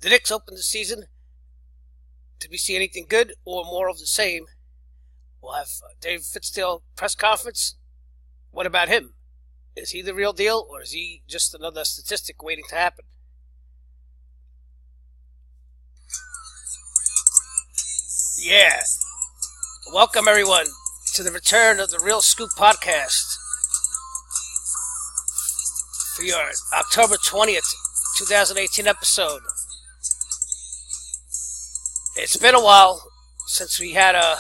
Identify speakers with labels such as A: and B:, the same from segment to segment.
A: The Knicks open the season. Did we see anything good or more of the same? We'll have Dave Fitzgerald press conference. What about him? Is he the real deal, or is he just another statistic waiting to happen? Yeah. Welcome, everyone, to the return of the Realscoop podcast for your October 20th, 2018 episode. It's been a while since we had our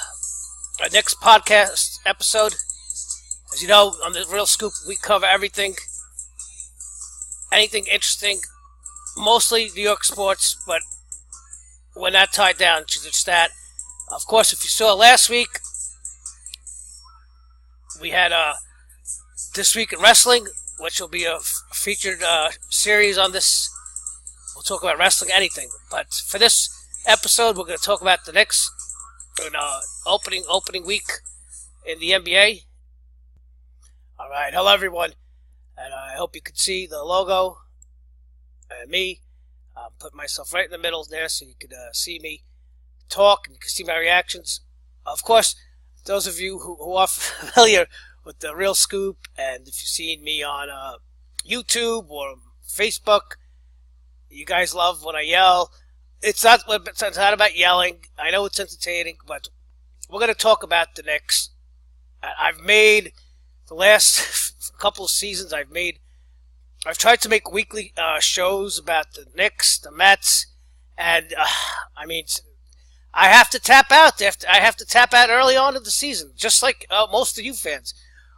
A: next podcast episode. As you know, on the Realscoop, we cover everything, anything interesting, mostly New York sports, but we're not tied down to just that. Of course, if you saw last week, we had This Week in Wrestling, which will be a featured series on this. We'll talk about wrestling, anything. But for this episode, we're going to talk about the Knicks in opening week in the NBA. All right, hello everyone, and I hope you can see the logo and me. I'm putting myself right in the middle there so you can see me talk and you can see my reactions. Of course, those of you who are familiar with the Realscoop, and if you've seen me on YouTube or Facebook, you guys love when I yell. It's not about yelling. I know it's entertaining, but we're going to talk about the Knicks. I've made the last couple of seasons. I've tried to make weekly shows about the Knicks, the Mets, and I have to tap out. I have to tap out early on in the season, just like most of you fans.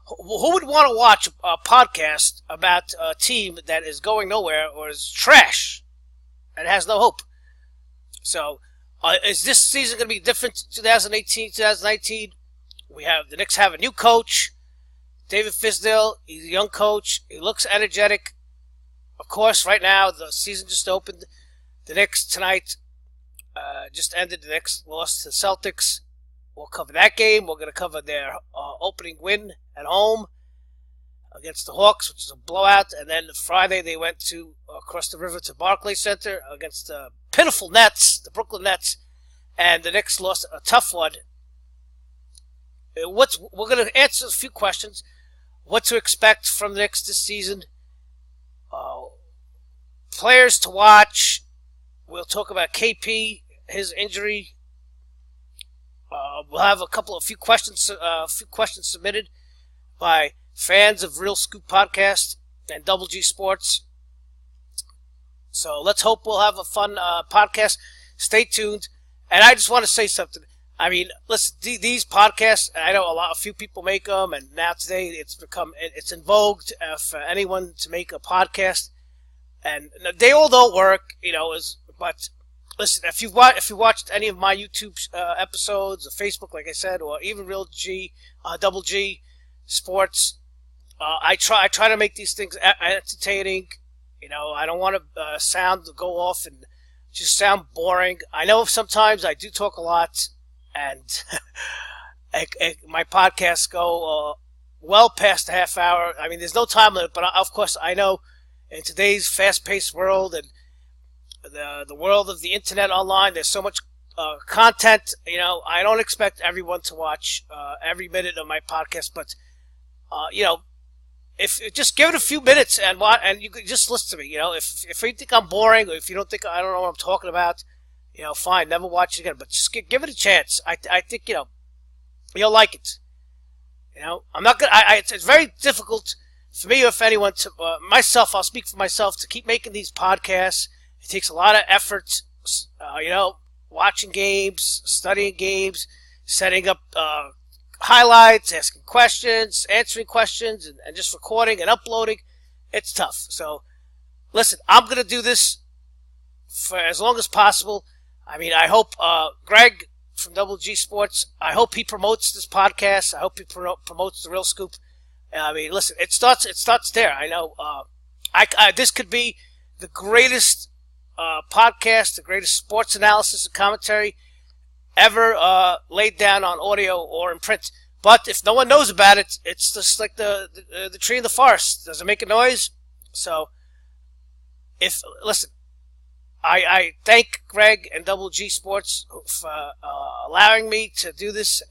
A: Who would want to watch a podcast about a team that is going nowhere or is trash and has no hope? So, is this season going to be different? 2018, 2019. The Knicks have a new coach, David Fizdale. He's a young coach. He looks energetic. Of course, right now the season just opened. The Knicks tonight just ended. The Knicks lost to the Celtics. We'll cover that game. We're going to cover their opening win at home against the Hawks, which is a blowout. And then Friday they went across the river to Barclays Center against the pitiful Nets, the Brooklyn Nets, and the Knicks lost a tough one. We're going to answer a few questions. What to expect from the Knicks this season? Players to watch. We'll talk about KP, his injury. We'll have a few questions submitted by fans of Realscoop podcast and Double G Sports. So let's hope we'll have a fun podcast. Stay tuned. And I just want to say something. I mean, listen, these podcasts, I know a few people make them, and now today it's in vogue for anyone to make a podcast. And they all don't work, but listen, if you watched any of my YouTube episodes or Facebook, like I said, or even Double G Sports, I try to make these things entertaining. I don't want to go off and just sound boring. I know sometimes I do talk a lot, and my podcasts go well past a half hour. I mean, there's no time limit, but of course I know in today's fast-paced world and the world of the internet online, there's so much content. I don't expect everyone to watch every minute of my podcast, but if just give it a few minutes and you can just listen to me. If you think I'm boring, or if you don't think I don't know what I'm talking about, fine, never watch it again. But just give it a chance. I think you'll like it. I'm not gonna. It's very difficult for me, or if anyone, to myself. I'll speak for myself, to keep making these podcasts. It takes a lot of effort. Watching games, studying games, setting up highlights, asking questions, answering questions, and just recording and uploading. It's tough. So, listen, I'm going to do this for as long as possible. I mean, I hope Greg from Double G Sports, I hope he promotes this podcast. I hope he promotes the Realscoop. I mean, listen, it starts there. I know this could be the greatest podcast, the greatest sports analysis and commentary ever laid down on audio or in print. But if no one knows about it, it's just like the tree in the forest. Does it make a noise? So, listen, I thank Greg and Double G Sports for allowing me to do this.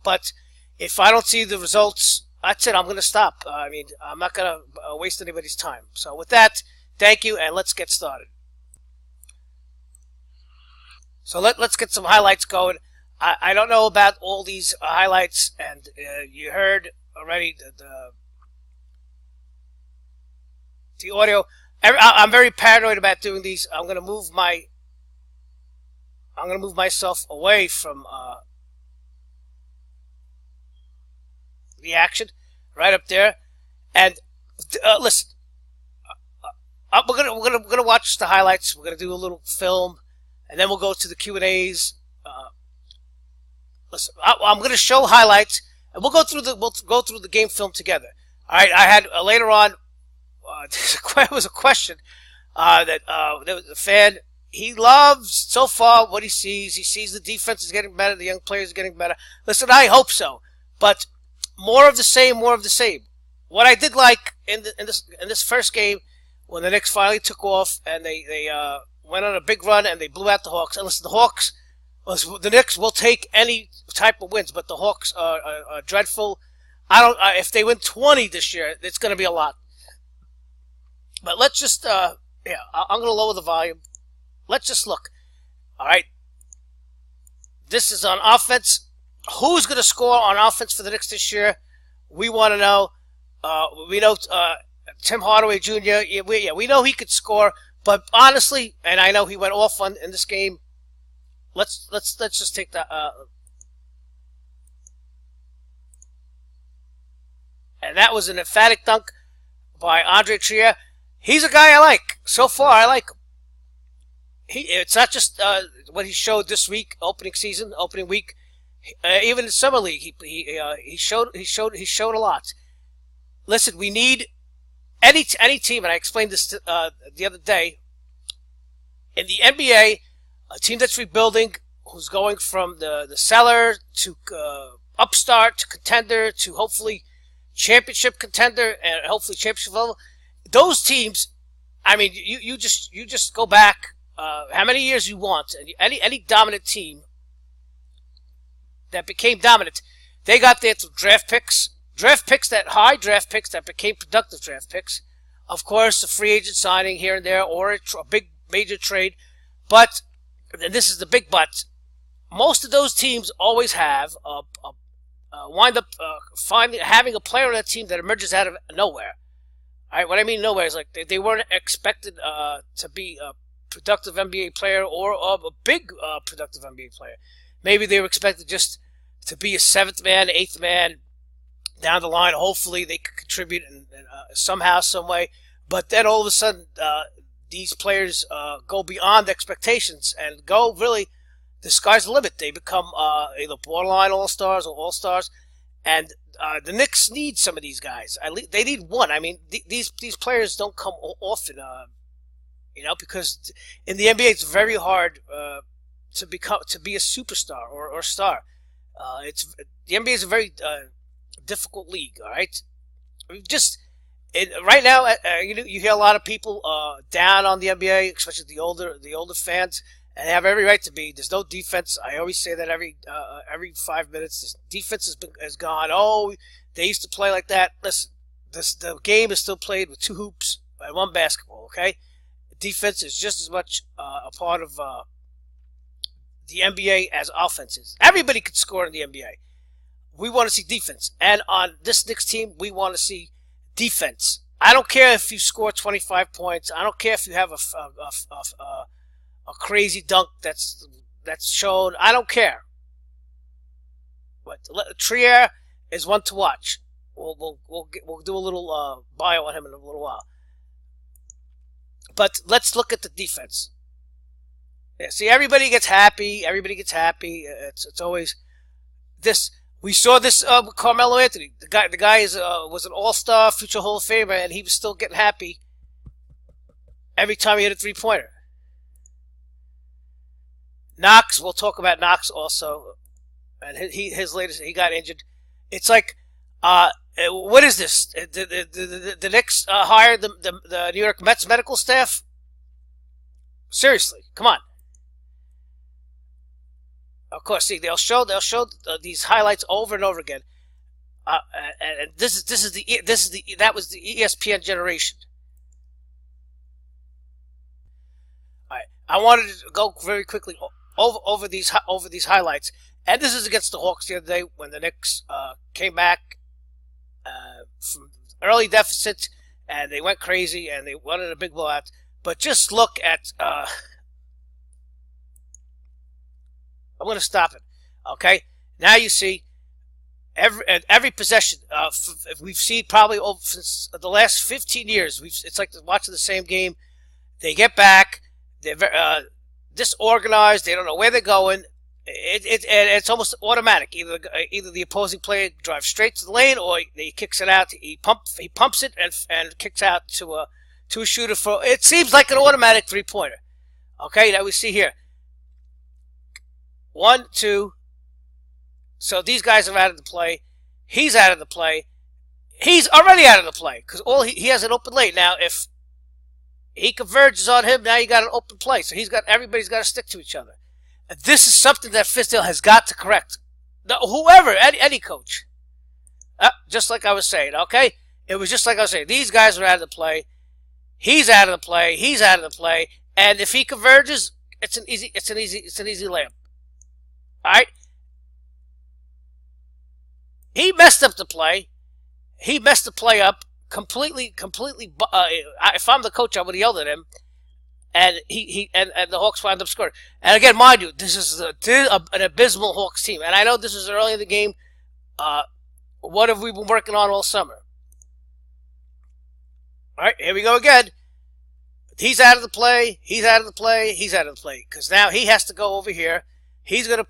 A: But if I don't see the results, that's it. I'm going to stop. I mean, I'm not going to waste anybody's time. So with that, thank you, and let's get started. So let's get some highlights going. I don't know about all these highlights, and you heard already the audio. I'm very paranoid about doing these. I'm going to move myself away from the action, right up there. And listen, we're gonna watch the highlights. We're gonna do a little film, and then we'll go to the Q&As. Listen, I'm gonna show highlights, and we'll go through the game film together. All right. I had later on. There was a question that there was a fan. He loves so far what he sees. He sees the defense is getting better, the young players are getting better. Listen, I hope so, but more of the same, more of the same. What I did like in this first game, when the Knicks finally took off and they went on a big run and they blew out the Hawks. And listen, the Knicks will take any type of wins, but the Hawks are dreadful. If they win 20 this year, it's going to be a lot. But let's just, I'm going to lower the volume. Let's just look. All right. This is on offense. Who's going to score on offense for the Knicks this year? We want to know. We know Tim Hardaway Jr. We know he could score, but honestly, and I know he went off in this game. Let's just take that. And that was an emphatic dunk by Andre Trier. He's a guy I like. So far, I like him. It's not just what he showed this week, opening week. Even in summer league, he showed a lot. Listen, we need any team, and I explained this the other day. In the NBA, a team that's rebuilding, who's going from the cellar to upstart to contender to hopefully championship contender and hopefully championship level. Those teams, I mean, you just go back how many years you want, and any dominant team that became dominant, they got there through draft picks high draft picks that became productive draft picks. Of course, a free agent signing here and there, or a big major trade. But, and this is the big but, most of those teams always have wind up having a player on that team that emerges out of nowhere. All right, what I mean nowhere is like they weren't expected to be a productive NBA player or a big productive NBA player. Maybe they were expected just to be a seventh man, eighth man down the line. Hopefully they could contribute in somehow, some way. But then all of a sudden, these players go beyond expectations and go really, the sky's the limit. They become either borderline all-stars or all-stars. And the Knicks need some of these guys. They need one. I mean, these players don't come often, because in the NBA it's very hard to be a superstar or star. The NBA is a very difficult league. All right, right now, you hear a lot of people down on the NBA, especially the older fans, and they have every right to be. There's no defense. I always say that every 5 minutes. This defense has gone. Oh, they used to play like that. Listen, the game is still played with 2 hoops and 1 basketball. Okay, defense is just as much a part of the NBA as offense is. Everybody can score in the NBA. We want to see defense, and on this Knicks team, we want to see defense. I don't care if you score 25 points. I don't care if you have a crazy dunk that's shown. I don't care. But Trier is one to watch. We'll do a little bio on him in a little while. But let's look at the defense. Yeah, see, everybody gets happy. It's always this. We saw this with Carmelo Anthony. The guy was an all-star, future Hall of Famer, and he was still getting happy every time he hit a three-pointer. Knox, we'll talk about Knox also, and his latest, he got injured. It's like, what is this? The Knicks hired the New York Mets medical staff. Seriously, come on. Of course, see, they'll show these highlights over and over again. And this is that was the ESPN generation. All right, I wanted to go very quickly over these highlights, and this is against the Hawks the other day when the Knicks came back from early deficit and they went crazy and they wanted a big blowout. But just look at. I'm going to stop it. Okay, now you see. Every possession, we've seen probably over since the last 15 years. It's like watching the same game. They get back, they're disorganized. They don't know where they're going. It's almost automatic. Either the opposing player drives straight to the lane, or he kicks it out. He pumps it and kicks out to a shooter for. It seems like an automatic 3-pointer. Okay, that we see here. 1, 2. So these guys are out of the play. He's out of the play. He's already out of the play because he has an open lane. Now, if he converges on him, now you got an open play. So everybody's got to stick to each other. And this is something that Fizdale has got to correct. Now, whoever, any coach. Just like I was saying, okay? It was just like I was saying. These guys are out of the play. He's out of the play. He's out of the play. And if he converges, it's an easy layup. All right? He messed up the play. He messed the play up completely. If I'm the coach, I would have yelled at him. And and the Hawks wound up scoring. And again, mind you, this is an abysmal Hawks team. And I know this is early in the game. What have we been working on all summer? All right, here we go again. He's out of the play. He's out of the play. He's out of the play because now he has to go over here. He's gonna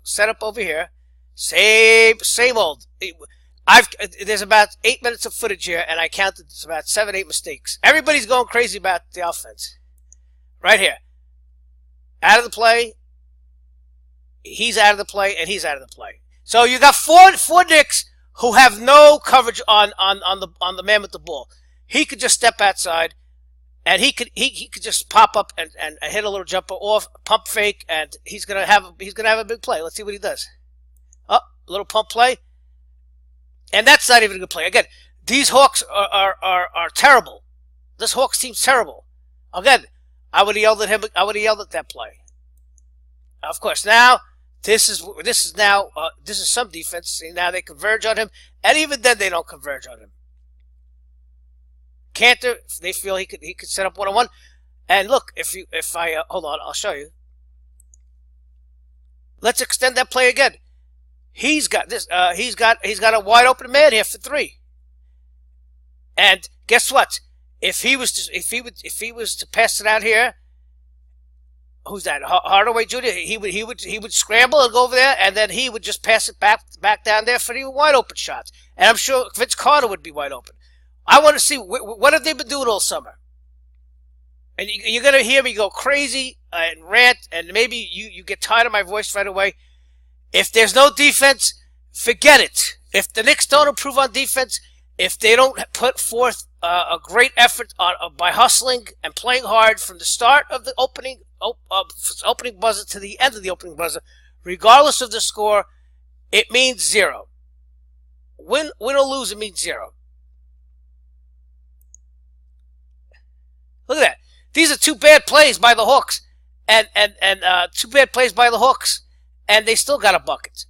A: set up over here. Same old. There's about 8 minutes of footage here, and I counted about 7, 8 mistakes. Everybody's going crazy about the offense. Right here. Out of the play. He's out of the play, and he's out of the play. So you got four Knicks who have no coverage on the man with the ball. He could just step outside, and he could just pop up and hit a little jumper off, pump fake, and he's gonna have a big play. Let's see what he does. Oh, a little pump play. And that's not even a good play. Again, these Hawks are terrible. This Hawks team's terrible. Again, I would have yelled at him. I would have yelled at that play. Of course, now this is some defense. See, now they converge on him, and even then they don't converge on him. Cantor, they feel he could set up 1-on-1. And look, if I hold on, I'll show you. Let's extend that play again. He's got this. He's got a wide open man here for 3. And guess what? If he was to pass it out here, who's that? Hardaway Jr. He would scramble and go over there, and then he would just pass it back down there for the wide open shots. And I'm sure Vince Carter would be wide open. I want to see what have they been doing all summer. And you're gonna hear me go crazy and rant, and maybe you get tired of my voice right away. If there's no defense, forget it. If the Knicks don't improve on defense, if they don't put forth a great effort by hustling and playing hard from the start of the opening buzzer to the end of the opening buzzer, regardless of the score, it means 0. Win or lose, it means 0. Look at that. These are 2 bad plays by the Hawks, and 2 bad plays by the Hawks. And they still got a bucket.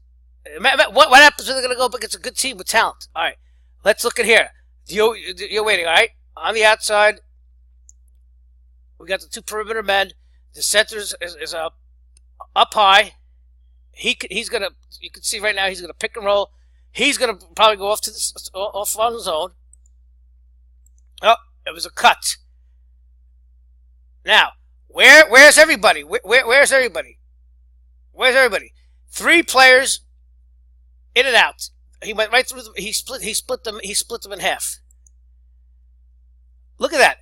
A: What happens when they're going to go up against a good team with talent? All right, let's look at here. You're waiting, all right? On the outside, we got the 2 perimeter men. The center is up high. He's going to, you can see right now, he's going to pick and roll. He's going to probably go off on his own. Oh, it was a cut. Now, where's everybody? Where's everybody? Where's everybody? 3 players in and out. He went right through them. He split them in half. Look at that.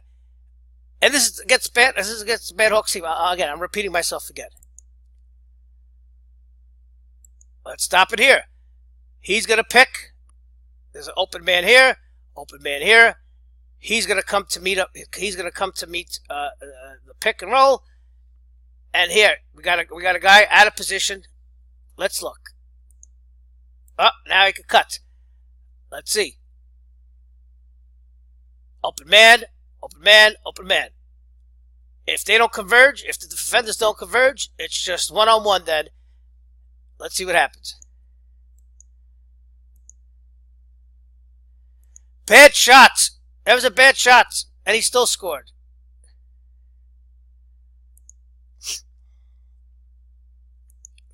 A: And this is against the bad Hawks team. Again, I'm repeating myself again. Let's stop it here. He's going to pick. There's an open man here. Open man here. He's going to come to meet up. He's going to come to meet the pick and roll. And here we got a guy out of position. Let's look. Oh, now he can cut. Let's see. Open man, open man, open man. If they don't converge, if the defenders don't converge, it's just one-on-one then. Let's see what happens. Bad shots. That was a bad shot, and he still scored.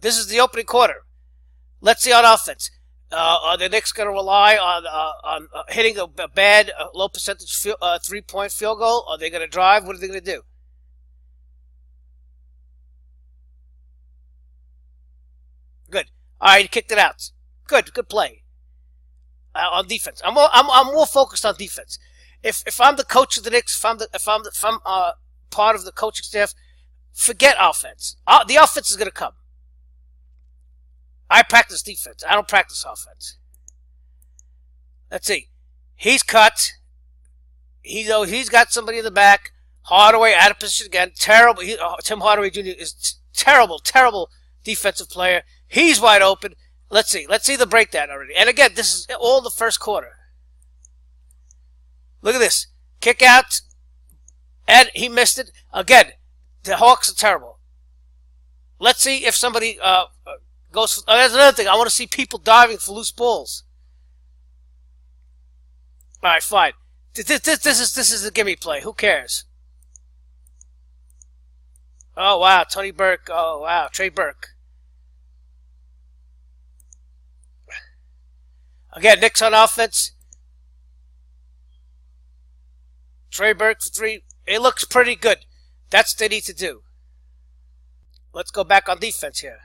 A: This is the opening quarter. Let's see on offense. Are the Knicks going to rely on hitting a bad, low percentage three-point field goal? Are they going to drive? What are they going to do? Good. All right, he kicked it out. Good play on defense. I'm more focused on defense. If I'm the coach of the Knicks, if I'm part of the coaching staff, forget offense. The offense is going to come. I practice defense. I don't practice offense. Let's see. He's cut. He's got somebody in the back. Hardaway out of position again. Terrible. Tim Hardaway Jr. is terrible defensive player. He's wide open. Let's see. Let's see the breakdown already. And again, this is all the first quarter. Look at this. Kick out. And he missed it. Again, the Hawks are terrible. Let's see if somebody goes for, that's another thing. I want to see people diving for loose balls. All right, fine. This is a gimme play. Who cares? Oh, wow. Tony Burke. Oh, wow. Trey Burke. Again, Knicks on offense. Trey Burke for three. It looks pretty good. That's what they need to do. Let's go back on defense here.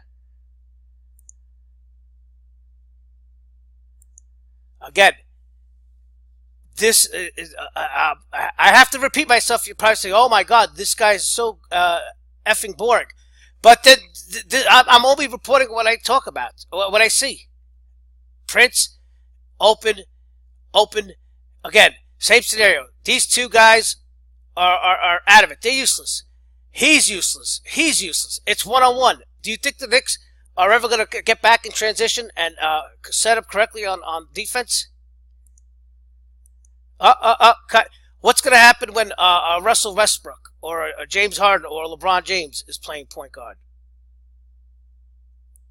A: Again, this is, I have to repeat myself. You're probably saying, oh my God, this guy is so effing boring. But then I'm only reporting what I talk about, what I see. Prince, open. Again, same scenario. These two guys are out of it. They're useless. He's useless. It's one-on-one. Do you think the Knicks are ever going to get back in transition and set up correctly on defense? Cut. What's going to happen when Russell Westbrook or James Harden or LeBron James is playing point guard?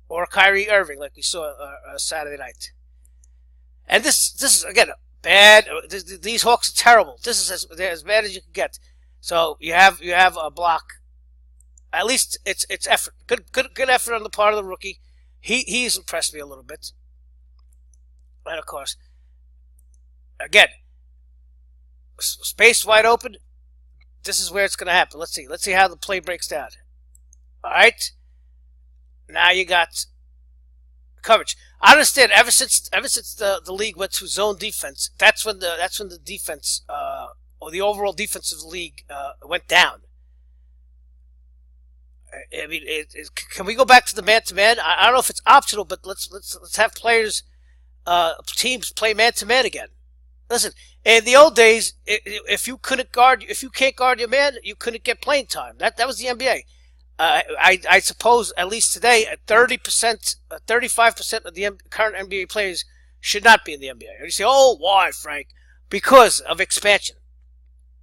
A: Or Kyrie Irving, like we saw Saturday night. And this is, again, bad. These Hawks are terrible. This is as bad as you can get. So you have a block. At least it's effort. Good effort on the part of the rookie. He's impressed me a little bit. And of course, again, space wide open. This is where it's going to happen. Let's see how the play breaks down. All right. Now you got coverage. I understand. Ever since the league went to zone defense, that's when the defense or the overall defense of the league went down. I mean, can we go back to the man-to-man? I don't know if it's optional, but let's have players, teams play man-to-man again. Listen, in the old days, if you can't guard your man, you couldn't get playing time. That was the NBA. I suppose at least today, 30%, 35% of the current NBA players should not be in the NBA. And you say, oh, why, Frank? Because of expansion.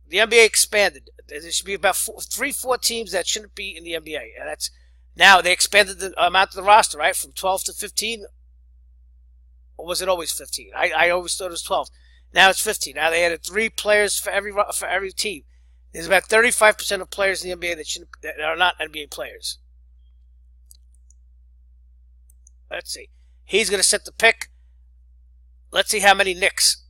A: The NBA expanded. There should be about 3-4 teams that shouldn't be in the NBA. And that's now they expanded the amount of the roster, right? From 12 to 15. Or was it always 15? I always thought it was 12. Now it's 15. Now they added 3 players for every team. There's about 35% of players in the NBA that are not NBA players. Let's see. He's going to set the pick. Let's see how many Knicks.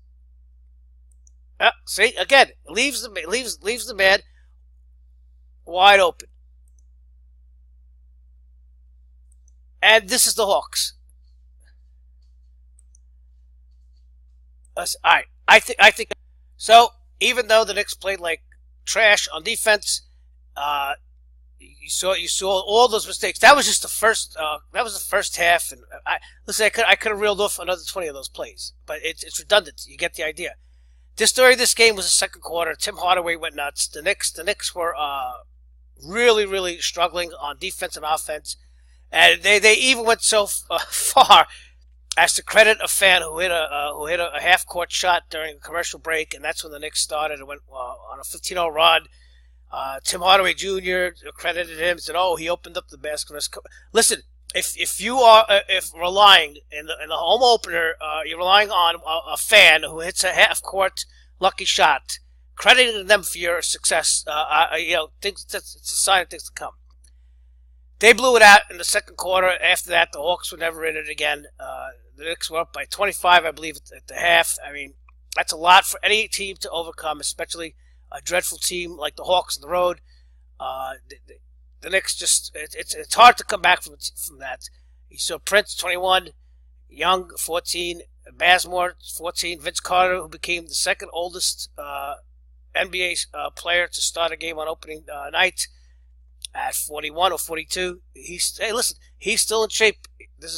A: See, again, leaves the man wide open. And this is the Hawks. All right, I think so. Even though the Knicks played like trash on defense, you saw all those mistakes. That was just the first. That was the first half. And I could have reeled off another 20 of those plays, but it's redundant. You get the idea. The story of this game was the second quarter. Tim Hardaway went nuts. The Knicks were really, really struggling on defense and offense. And they even went so far as to credit a fan who hit a half court shot during a commercial break, and that's when the Knicks started and went on a 15-0 run. Tim Hardaway Jr. credited him, said, "Oh, he opened up the basket." Listen, if you are if relying in the home opener, you're relying on a fan who hits a half court lucky shot, crediting them for your success. Things it's a sign of things to come. They blew it out in the second quarter. After that, the Hawks were never in it again. The Knicks were up by 25, I believe, at the half. I mean, that's a lot for any team to overcome, especially a dreadful team like the Hawks on the road. The Knicks it's hard to come back from that. You saw Prince, 21, Young, 14, Bazemore, 14, Vince Carter, who became the second oldest NBA player to start a game on opening night at 41 or 42. Hey, listen, he's still in shape.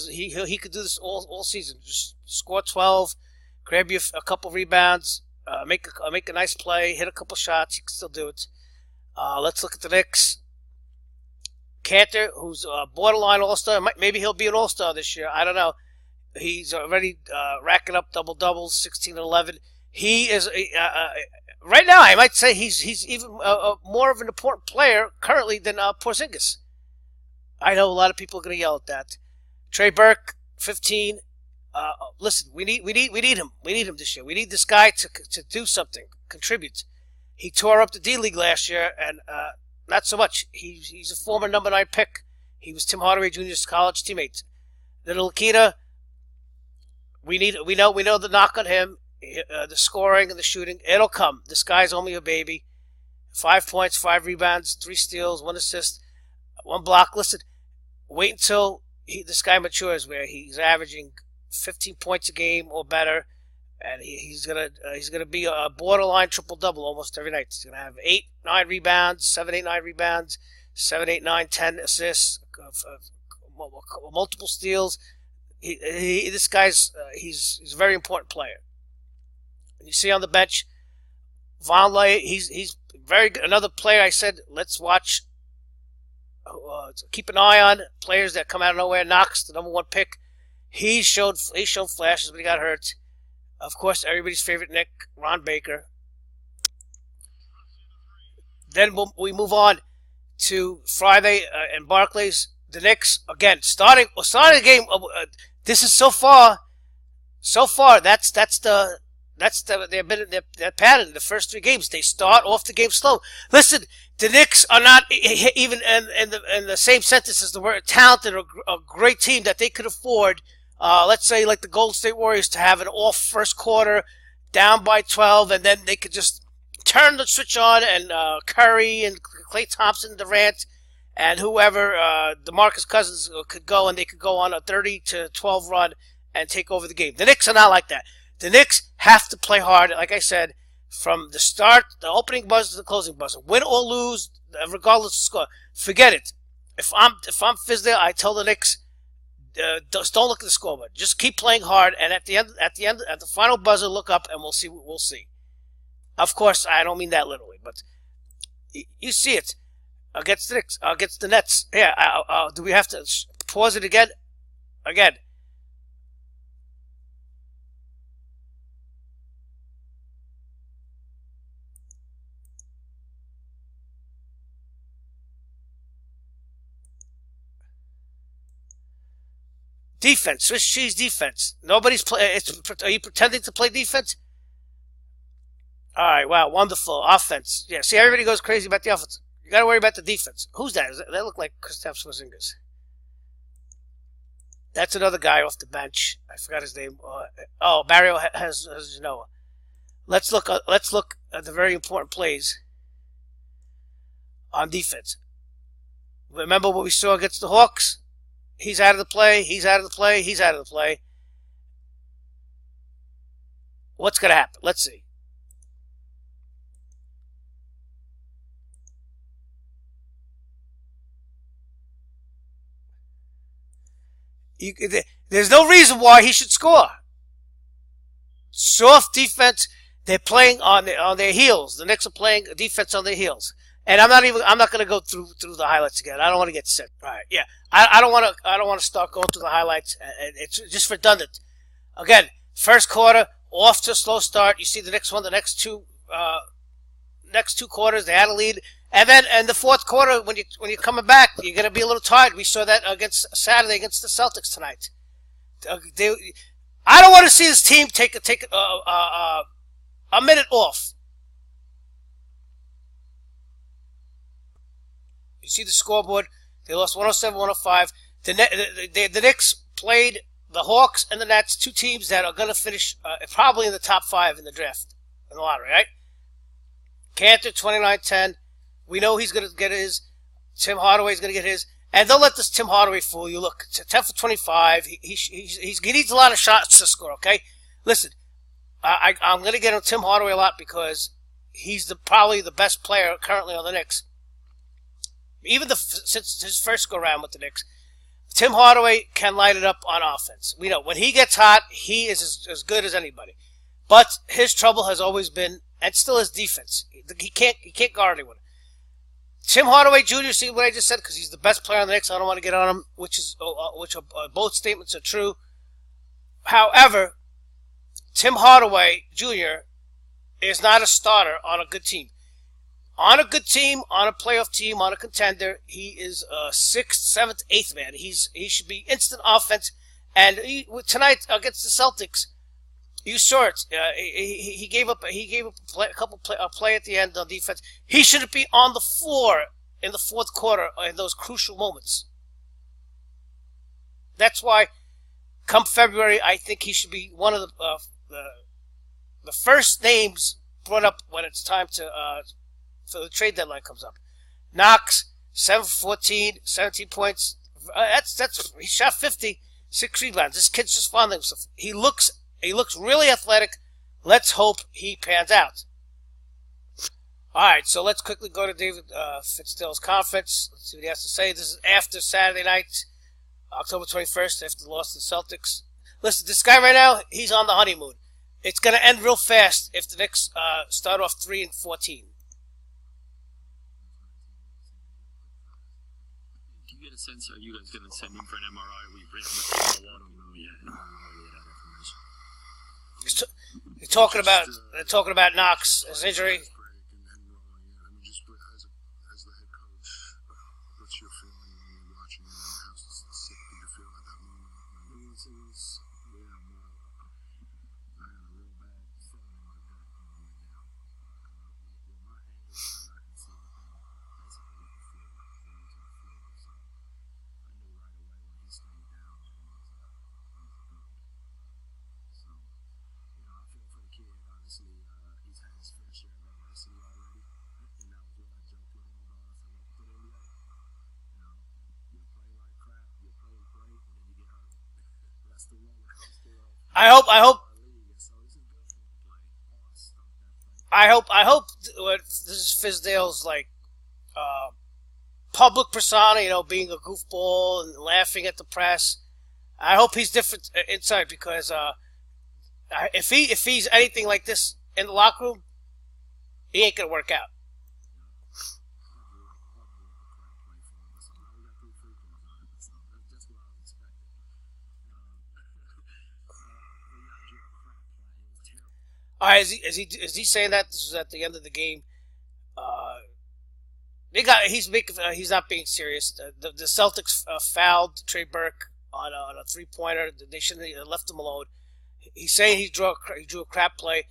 A: He could do this all season. Just score 12, grab you a couple rebounds, make a nice play, hit a couple shots. He can still do it. Let's look at the Knicks. Cantor, who's a borderline all-star. Maybe he'll be an all-star this year. I don't know. He's already racking up double-doubles, 16 and 11. He is right now, I might say he's even more of an important player currently than Porzingis. I know a lot of people are going to yell at that. Trey Burke, 15. Listen, we need him. We need him this year. We need this guy to do something, contribute. He tore up the D-League last year, and not so much. He's a former number 9 pick. He was Tim Hardaway Jr.'s college teammate. Little Akita, we know the knock on him. The scoring and the shooting, it'll come. This guy's only a baby. 5 points, 5 rebounds, 3 steals, 1 assist, 1 block. Listen, wait until this guy matures, where he's averaging 15 points a game or better, and he's gonna be a borderline triple double almost every night. He's gonna have 8, 9 rebounds, 7, 8, 9 rebounds, 7, 8, 9, 10 assists, multiple steals. This guy's he's a very important player. You see on the bench, Vonleh, he's very good. Another player I said, let's watch, keep an eye on players that come out of nowhere. Knox, the number 1 pick, he's shown flashes, but he got hurt. Of course, everybody's favorite Nick, Ron Baker. Then we move on to Friday in Barclays. The Knicks, again, starting the game. This is so far. That's their pattern in the first 3 games. They start off the game slow. Listen, the Knicks are not even in the same sentence as the word talented or a great team that they could afford. Let's say like the Golden State Warriors to have an off first quarter, down by 12, and then they could just turn the switch on, and Curry and Klay Thompson, Durant, and whoever, DeMarcus Cousins could go, and they could go on a 30-12 run and take over the game. The Knicks are not like that. The Knicks have to play hard, like I said, from the start, the opening buzzer to the closing buzzer. Win or lose, regardless of score. Forget it. If I'm Fizdale, I tell the Knicks, don't look at the scoreboard. Just keep playing hard, and at the final buzzer, look up, and we'll see what we'll see. Of course, I don't mean that literally, but you see it against the Knicks, against the Nets. Yeah, do we have to pause it again? Again. Defense, Swiss cheese defense. Nobody's play. Are you pretending to play defense? All right, wow, wonderful offense. Yeah, see, everybody goes crazy about the offense. You got to worry about the defense. Who's that? That look like Kristaps Porzingis. That's another guy off the bench. I forgot his name. Barrio has Noah. Let's look at the very important plays on defense. Remember what we saw against the Hawks? He's out of the play. He's out of the play. He's out of the play. What's going to happen? Let's see. There's no reason why he should score. Soft defense. They're playing on their heels. The Knicks are playing defense on their heels. And I'm not going to go through the highlights again. I don't want to get sick. All right, yeah. I don't want to start going through the highlights. It's just redundant. Again, first quarter off to a slow start. You see the Knicks won the next two quarters. They had a lead, and then in the fourth quarter, when you're coming back, you're going to be a little tired. We saw that against Saturday against the Celtics tonight. I don't want to see this team take a minute off. You see the scoreboard. They lost 107-105. The Knicks played the Hawks and the Nets, two teams that are going to finish probably in the top 5 in the draft, in the lottery, right? Cantor, 29-10. We know he's going to get his. Tim Hardaway's going to get his. And don't let this Tim Hardaway fool you. Look, 10 for 25. He needs a lot of shots to score, okay? Listen, I'm going to get on Tim Hardaway a lot because he's probably the best player currently on the Knicks. Even since his first go-round with the Knicks. Tim Hardaway can light it up on offense. We know when he gets hot, he is as good as anybody. But his trouble has always been, and still is, defense. He can't guard anyone. Tim Hardaway Jr., see what I just said, because he's the best player on the Knicks. I don't want to get on him, which both statements are true. However, Tim Hardaway Jr. is not a starter on a good team. On a good team, on a playoff team, on a contender, he is a 6th, 7th, 8th man. He should be instant offense. And tonight against the Celtics, you saw it. He gave up a play at the end on defense. He shouldn't be on the floor in the fourth quarter in those crucial moments. That's why, come February, I think he should be one of the first names brought up when it's time to. So the trade deadline comes up. Knox, 7 for 14, 17 points. He shot 50, 6 rebounds. This kid's just fondling himself. He looks really athletic. Let's hope he pans out. All right, so let's quickly go to David Fitzgerald's conference. Let's see what he has to say. This is after Saturday night, October 21st, after the loss to the Celtics. Listen, this guy right now, he's on the honeymoon. It's going to end real fast if the Knicks start off 3-14.
B: Get a sense, are you guys going to send him for an MRI? We bring him
A: They're talking about Knox, his injury.
B: As the head coach, what's your feeling when you're watching him? How sick do you feel at that moment? I had a real bad feeling in my gut on the way down. With my angle, I can see the thing basically hit the floor, going to the floor. So I knew right away when he stayed down that he was good. So, I feel for the kid. Honestly, he's had his fair share of adversity already, and that was what I joked with him about. I said, "Welcome to the NBA. You play like crap, you play great, and then you get hurt. That's the roller coaster of
A: I hope.
B: So this is good for him to play. Oh, I stumped that play.
A: I hope this is Fizdale's public persona, being a goofball and laughing at the press. I hope he's different inside because if he's anything like this in the locker room, he ain't gonna work out. All right, is he saying that this is at the end of the game? He's not being serious. The Celtics fouled Trey Burke on a 3-pointer. They shouldn't have left him alone. He's saying he drew a crap play.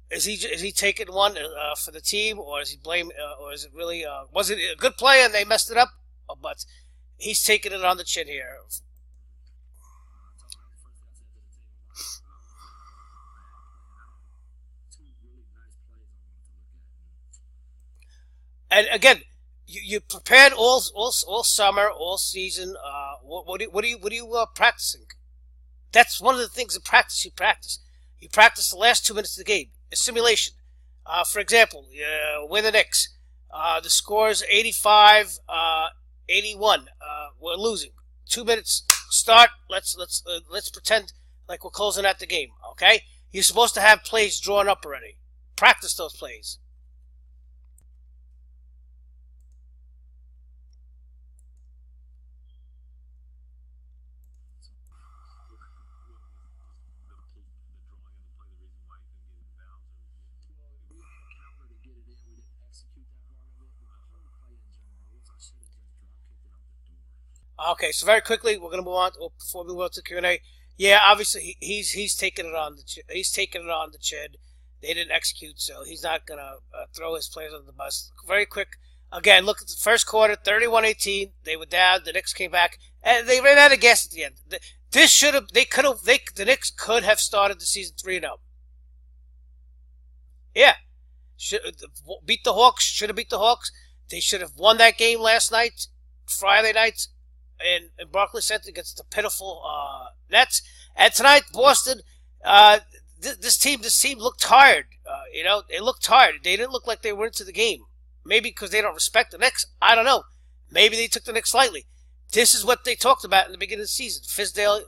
A: Is he taking one for the team, or is he blame? Or is it really was it a good play and they messed it up? But he's taking it on the chin here. And again, you prepared all summer, all season. What are you practicing? That's one of the things in practice. You practice the last 2 minutes of the game. A simulation. For example, we're the Knicks. The score is 85-81. We're losing. 2 minutes. Start. Let's pretend like we're closing out the game. Okay. You're supposed to have plays drawn up already. Practice those plays. Okay, so very quickly, we're going to move on before we move on to Q&A. Yeah, obviously he's taking it on he's taking it on the chin. They didn't execute, so he's not going to throw his players under the bus. Very quick. Again, look at the first quarter, 31-18. They were down. The Knicks came back, and they ran out of gas at the end. This should have, they could have, the Knicks could have started the season 3-0. Yeah, should beat the Hawks. Should have beat the Hawks. They should have won that game last night, Friday night, in Barclays Center against the pitiful Nets. And tonight, Boston. This team looked tired. They looked tired. They didn't look like they were into the game. Maybe because they don't respect the Knicks. I don't know. Maybe they took the Knicks lightly. This is what they talked about in the beginning of the season. Fizdale,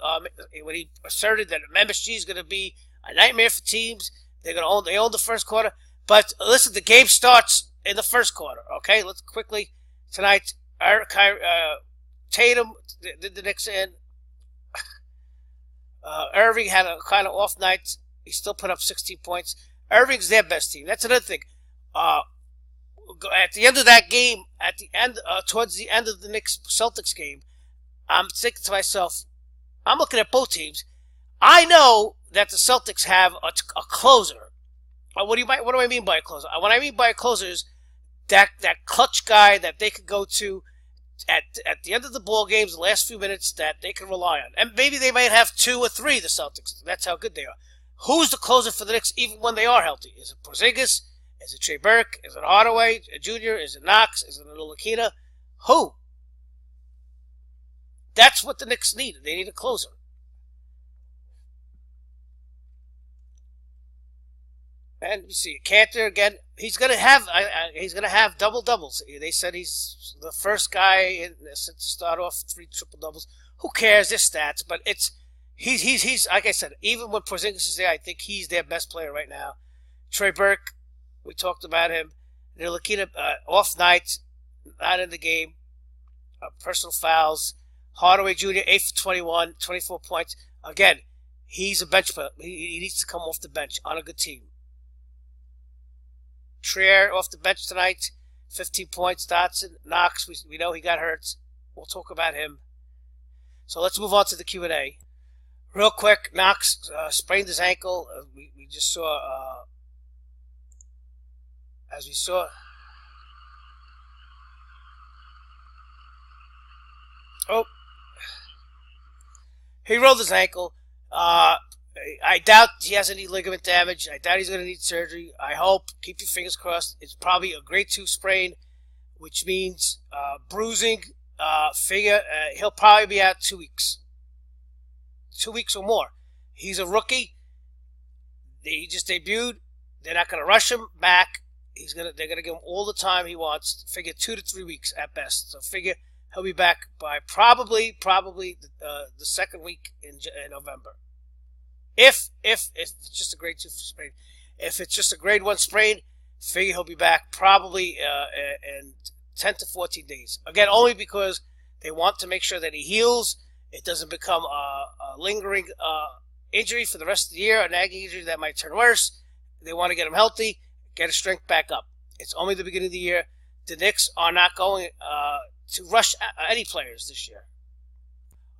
A: when he asserted that MSG is going to be a nightmare for teams. They own the first quarter. But listen, the game starts in the first quarter. Okay, let's quickly tonight. Tatum did the Knicks in. Irving had a kind of off night. He still put up 16 points. Irving's their best team. That's another thing. At the end of that game, towards the end of the Knicks Celtics game, I'm thinking to myself, I'm looking at both teams. I know that the Celtics have a closer. What do I mean by a closer? What I mean by a closer is that clutch guy that they could go to at the end of the ball games, the last few minutes, that they can rely on. And maybe they might have 2 or 3, the Celtics. That's how good they are. Who's the closer for the Knicks even when they are healthy? Is it Porzingis? Is it Trey Burke? Is it Hardaway Jr.? Is it Knox? Is it Ntilikina? Who? That's what the Knicks need. They need a closer. And you see, Cantor again. He's gonna have double doubles. They said he's the first guy to start off 3 triple doubles. Who cares? Their stats, but he's like I said. Even when Porzingis is there, I think he's their best player right now. Trey Burke, we talked about him. Ntilikina off night, not in the game. Personal fouls. Hardaway Jr. 8 for 21, 24 points. Again, he's a bench player. He needs to come off the bench on a good team. Trier off the bench tonight, 15 points. Dotson, Knox, we know he got hurt. We'll talk about him. So let's move on to the Q&A. Real quick, Knox sprained his ankle. We just saw, as we saw. Oh, he rolled his ankle. I doubt he has any ligament damage. I doubt he's going to need surgery. I hope. Keep your fingers crossed. It's probably a grade 2 sprain, which means bruising. He'll probably be out 2 weeks. 2 weeks or more. He's a rookie. He just debuted. They're not going to rush him back. They're going to give him all the time he wants. Figure 2 to 3 weeks at best. So figure he'll be back by probably the second week in November. If it's just a grade 2 sprain. If it's just a grade 1 sprain, figure he'll be back probably in 10 to 14 days. Again, only because they want to make sure that he heals. It doesn't become a lingering injury for the rest of the year, a nagging injury that might turn worse. They want to get him healthy, get his strength back up. It's only the beginning of the year. The Knicks are not going to rush any players this year.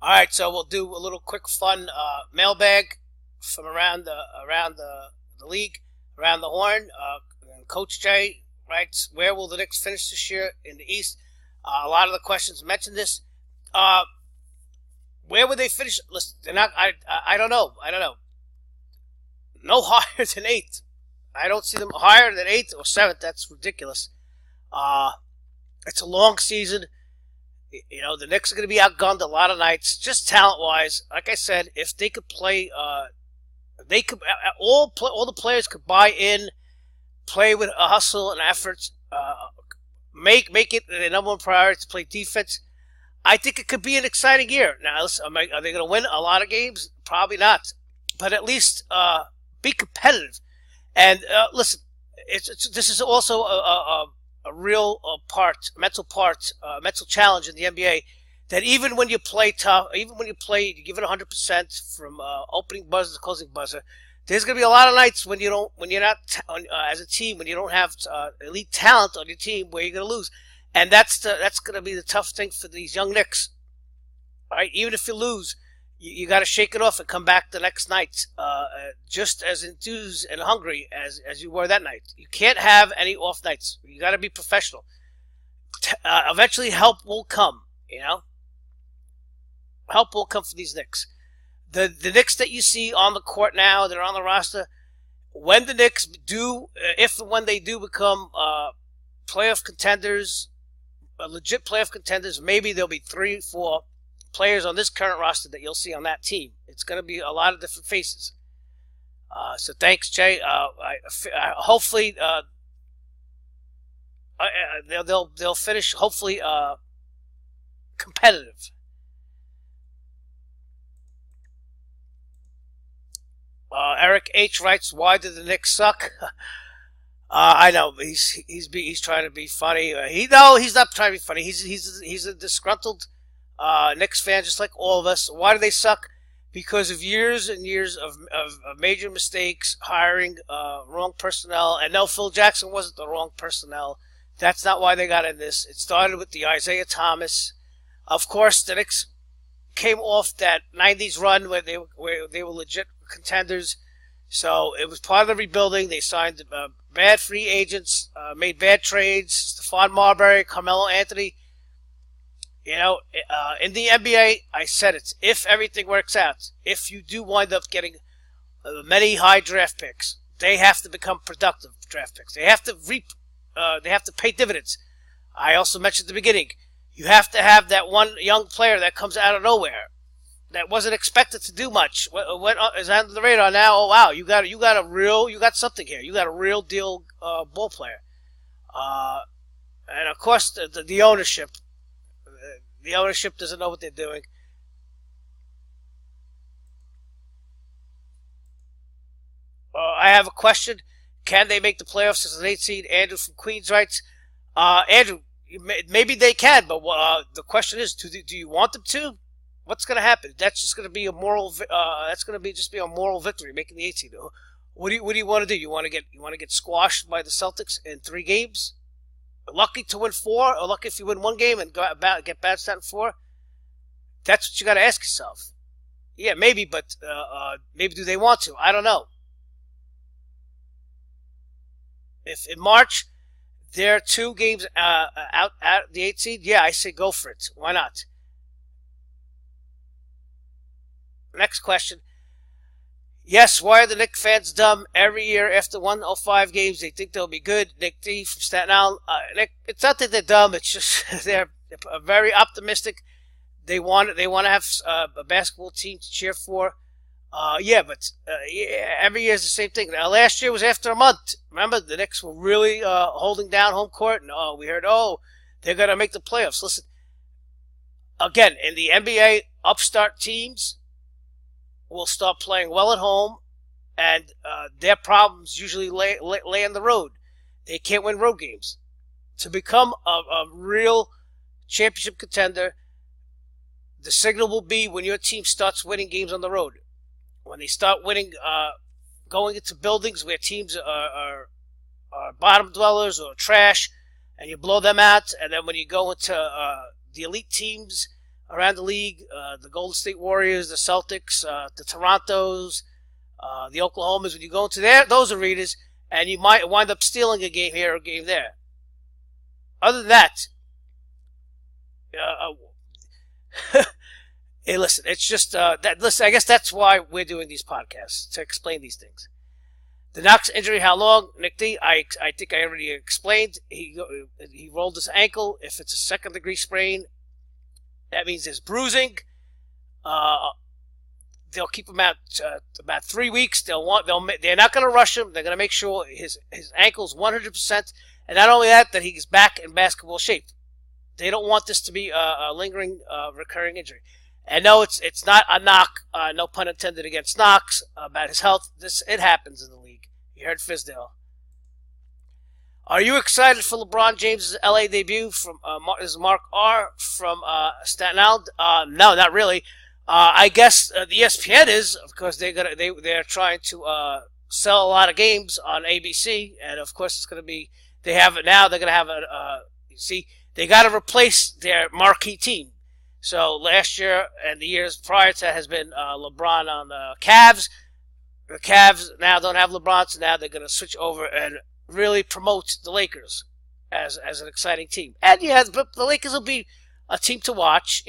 A: All right, so we'll do a little quick fun mailbag from around the league, around the horn. Coach Jay writes, where will the Knicks finish this year in the East? A lot of the questions mentioned this. Where would they finish? Listen, they're not. I don't know. No higher than 8th. I don't see them higher than 8th or 7th. That's ridiculous. It's a long season. You know, the Knicks are going to be outgunned a lot of nights, just talent-wise. Like I said, if they could play, they could all the players could buy in, play with a hustle and effort, make it the number 1 priority to play defense. I think it could be an exciting year. Now, listen, are they going to win a lot of games? Probably not, but at least be competitive. And listen, this is also a real mental challenge in the NBA. That even when you play tough, even when you give it 100% from opening buzzer to closing buzzer, there's going to be a lot of nights when you're not as a team, when you don't have elite talent on your team, where you're going to lose, and that's going to be the tough thing for these young Knicks. Right? Even if you lose, you got to shake it off and come back the next night, just as enthused and hungry as you were that night. You can't have any off nights. You got to be professional. Eventually, help will come. You know, help will come for these Knicks. The Knicks that you see on the court now, that are on the roster, when the Knicks do, if and when they do become playoff contenders, legit playoff contenders, maybe there'll be 3, 4 players on this current roster that you'll see on that team. It's going to be a lot of different faces. So thanks, Jay. Hopefully they'll finish hopefully competitive. Eric H writes, "Why did the Knicks suck?" I know he's trying to be funny. He's not trying to be funny. He's a disgruntled Knicks fan, just like all of us. Why do they suck? Because of years and years of major mistakes, hiring wrong personnel. And no, Phil Jackson wasn't the wrong personnel. That's not why they got in this. It started with the Isaiah Thomas. Of course, the Knicks came off that '90s run where they were legit contenders. So it was part of the rebuilding. They signed bad free agents, made bad trades. Stephon Marbury, Carmelo Anthony. You know, in the NBA, I said it. If everything works out, if you do wind up getting many high draft picks, they have to become productive draft picks. They have to reap. They have to pay dividends. I also mentioned at the beginning, you have to have that one young player that comes out of nowhere, that wasn't expected to do much. What is under the radar now? Oh wow, you got something here. You got a real deal ball player, and of course the ownership. The ownership doesn't know what they're doing. I have a question. Can they make the playoffs as an 8 seed? Andrew from Queens writes, Andrew, maybe they can, but the question is, do you want them to? What's going to happen? That's just going to be a moral. That's going to be just a moral victory, making the 8 seed. What do you want to do? You want to get squashed by the Celtics in 3 games? Lucky to win 4, or lucky if you win 1 game and get bounced out in 4? That's what you got to ask yourself. Yeah, maybe, but maybe do they want to? I don't know. If in March they're 2 games out the 8 seed, yeah, I say go for it. Why not? Next question. Yes, why are the Knicks fans dumb? Every year after 105 games, they think they'll be good. Nick D from Staten Island. Nick, it's not that they're dumb. It's just they're very optimistic. They want to have a basketball team to cheer for. Yeah, but every year is the same thing. Now, last year was after a month. Remember, the Knicks were really holding down home court, and we heard, they're going to make the playoffs. Listen, again, in the NBA, upstart teams will start playing well at home, and their problems usually lay on the road. They can't win road games. To become a real championship contender, the signal will be when your team starts winning games on the road. When they start winning, going into buildings where teams are bottom dwellers or trash, and you blow them out, and then when you go into the elite teams around the league, the Golden State Warriors, the Celtics, the Torontos, the Oklahomas, when you go into those arenas, and you might wind up stealing a game here or a game there. Other than that, hey, listen, it's just listen, I guess that's why we're doing these podcasts, to explain these things. The Knox injury, how long? Nick D, I think I already explained. He rolled his ankle. If it's a second-degree sprain, that means there's bruising. They'll keep him out about 3 weeks. They're not going to rush him. They're going to make sure his ankle's 100%, and not only that he's back in basketball shape. They don't want this to be a lingering, recurring injury. And no, it's not a knock. No pun intended against Knox about his health. It happens in the league. You heard Fizdale. Are you excited for LeBron James' LA debut? This is Mark R. from Staten Island. No, not really. I guess the ESPN is, of course. They're trying to sell a lot of games on ABC, and of course it's going to be. They have it now. They're going to have they got to replace their marquee team. So last year and the years prior to that has been LeBron on the Cavs. The Cavs now don't have LeBron, so now they're going to switch over and really promote the Lakers as an exciting team. And yeah, the Lakers will be a team to watch,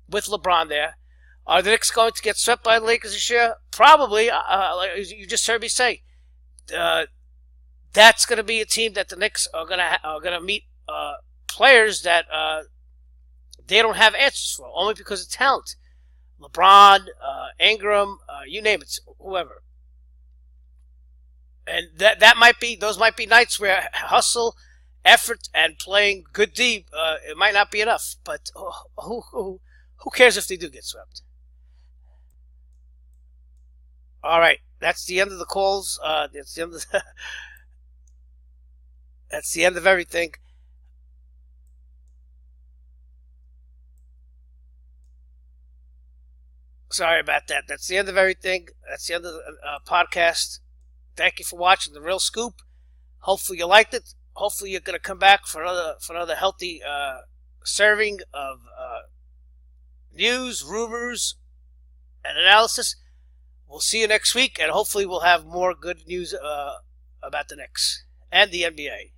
A: with LeBron there. Are the Knicks going to get swept by the Lakers this year? Probably. Like you just heard me say, that's going to be a team that the Knicks are going to meet players that they don't have answers for, only because of talent. LeBron, Ingram, you name it, whoever. And those might be nights where hustle, effort, and playing good D, it might not be enough. But who cares if they do get swept? All right, that's the end of the calls. That's the end of that's the end of everything. Sorry about that. That's the end of everything. That's the end of the podcast. Thank you for watching the Realscoop. Hopefully you liked it. Hopefully you're going to come back for another healthy serving of news, rumors, and analysis. We'll see you next week, and hopefully we'll have more good news about the Knicks and the NBA.